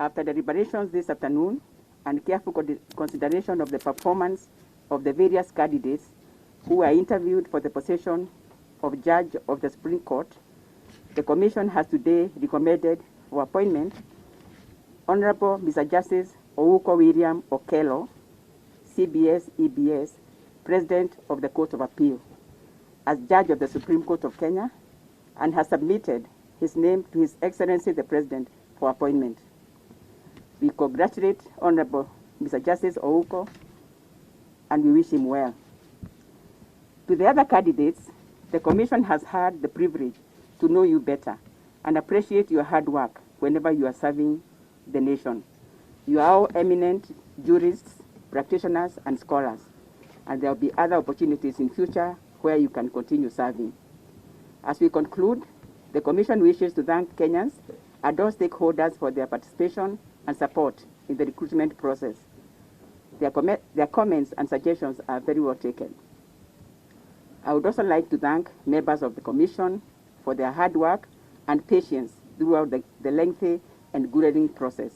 After the deliberations this afternoon and careful consideration of the performance of the various candidates who were interviewed for the position of Judge of the Supreme Court, the Commission has today recommended for appointment Honorable Mr. Justice Ouko William Okello, CBS EBS, President of the Court of Appeal, as Judge of the Supreme Court of Kenya, and has submitted his name to His Excellency the President for appointment. We congratulate Honorable Mr. Justice Ouko and we wish him well. To the other candidates, the Commission has had the privilege to know you better and appreciate your hard work whenever you are serving the nation. You are all eminent jurists, practitioners, and scholars, and there will be other opportunities in future where you can continue serving. As we conclude, the Commission wishes to thank Kenyans and all stakeholders for their participation and support in the recruitment process. Their comments and suggestions are very well taken. I would also like to thank members of the Commission for their hard work and patience throughout the lengthy and grueling process.